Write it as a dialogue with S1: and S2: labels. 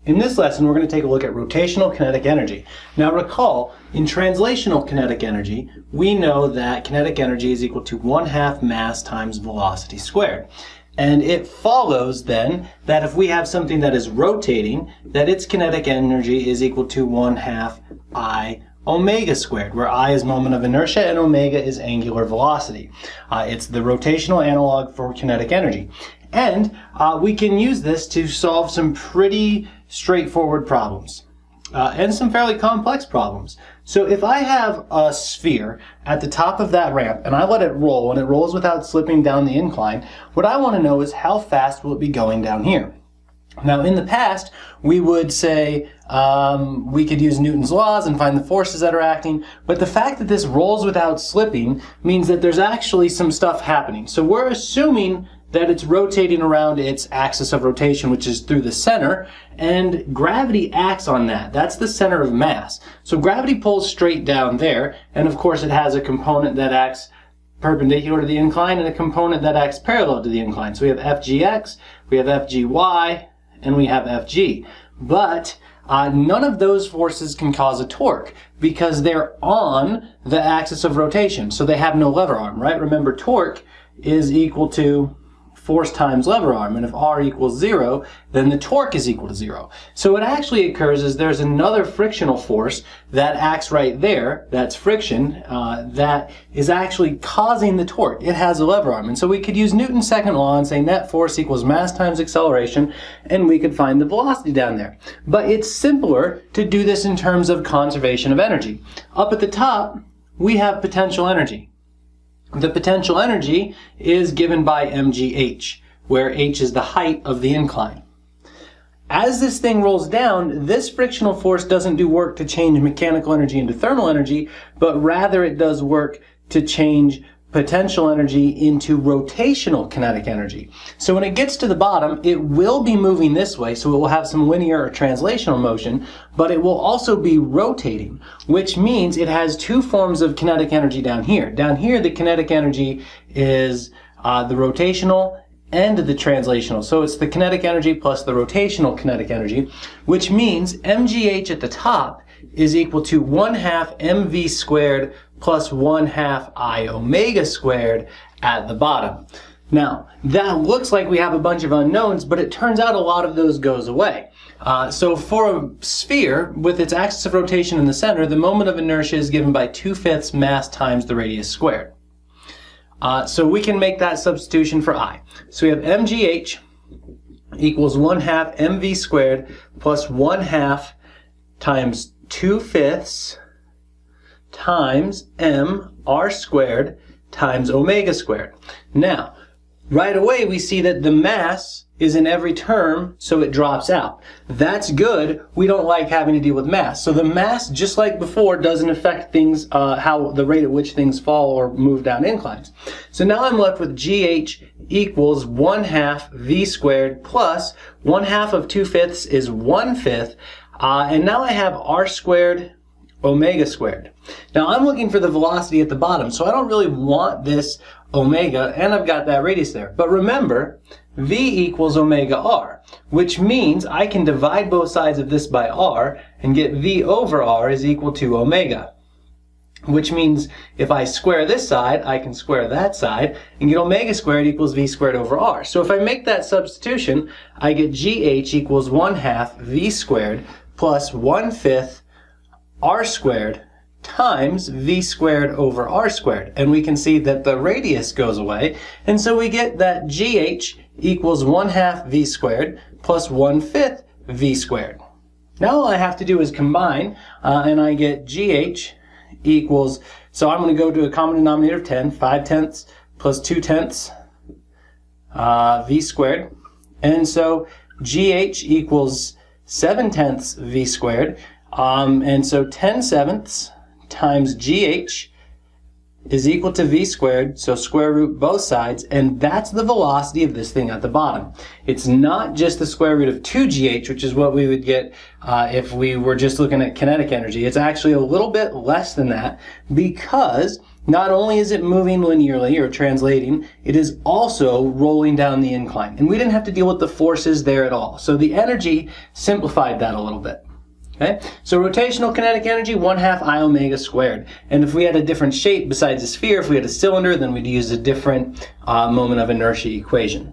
S1: In this lesson, we're going to take a look at rotational kinetic energy. Now recall, in translational kinetic energy, we know that kinetic energy is equal to 1/2 mass times velocity squared. And it follows then that if we have something that is rotating, that its kinetic energy is equal to 1/2 I omega squared, where I is moment of inertia and omega is angular velocity. It's the rotational analog for kinetic energy. And we can use this to solve some pretty straightforward problems and some fairly complex problems. So if I have a sphere at the top of that ramp and I let it roll and it rolls without slipping down the incline, what I want to know is how fast will it be going down here? Now in the past we would say we could use Newton's laws and find the forces that are acting, but the fact that this rolls without slipping means that there's actually some stuff happening. So we're assuming that it's rotating around its axis of rotation, which is through the center, and gravity acts on that. That's the center of mass. So gravity pulls straight down there, and of course it has a component that acts perpendicular to the incline and a component that acts parallel to the incline. So we have Fgx, we have Fgy, and we have Fg. But none of those forces can cause a torque because they're on the axis of rotation. So they have no lever arm, right? Remember, torque is equal to force times lever arm, and if R equals 0, then the torque is equal to 0. So what actually occurs is there's another frictional force that acts right there, that's friction, that is actually causing the torque. It has a lever arm, and so we could use Newton's second law and say net force equals mass times acceleration, and we could find the velocity down there. But it's simpler to do this in terms of conservation of energy. Up at the top, we have potential energy. The potential energy is given by mgh, where h is the height of the incline. As this thing rolls down, this frictional force doesn't do work to change mechanical energy into thermal energy, but rather it does work to change potential energy into rotational kinetic energy. So when it gets to the bottom, it will be moving this way, so it will have some linear or translational motion, but it will also be rotating, which means it has two forms of kinetic energy down here. Down here, the kinetic energy is the rotational and the translational. So it's the kinetic energy plus the rotational kinetic energy, which means mgh at the top is equal to 1/2 mv squared plus 1/2 I omega squared at the bottom. Now, that looks like we have a bunch of unknowns, but it turns out a lot of those goes away. So for a sphere with its axis of rotation in the center, the moment of inertia is given by 2/5 mass times the radius squared. So we can make that substitution for I. So we have mgh equals 1/2 mv squared plus 1/2 times 2/5 times m r squared times omega squared. Now, right away we see that the mass is in every term, so it drops out. That's good. We don't like having to deal with mass. So the mass, just like before, doesn't affect things, how the rate at which things fall or move down inclines. So now I'm left with gh equals 1/2 v squared plus 1/2 of 2/5 is 1/5, and now I have r squared omega squared. Now I'm looking for the velocity at the bottom, so I don't really want this omega, and I've got that radius there. But remember, v equals omega r, which means I can divide both sides of this by r and get v over r is equal to omega. Which means if I square this side, I can square that side and get omega squared equals v squared over r. So if I make that substitution, I get gh equals 1/2 v squared plus 1/5 r squared times v squared over r squared. And we can see that the radius goes away. And so we get that gh equals 1/2 v squared plus 1/5 v squared. Now all I have to do is combine, and I get gh equals, so I'm going to go to a common denominator of 10, 5/10 plus 2/10 v squared. And so gh equals 7/10 v squared. And so 10/7 times gh is equal to v squared, so square root both sides, and that's the velocity of this thing at the bottom. It's not just the square root of 2gh, which is what we would get if we were just looking at kinetic energy. It's actually a little bit less than that because not only is it moving linearly or translating, it is also rolling down the incline. And we didn't have to deal with the forces there at all. So the energy simplified that a little bit. Okay? So rotational kinetic energy, 1/2 I omega squared. And if we had a different shape besides a sphere, if we had a cylinder, then we'd use a different moment of inertia equation.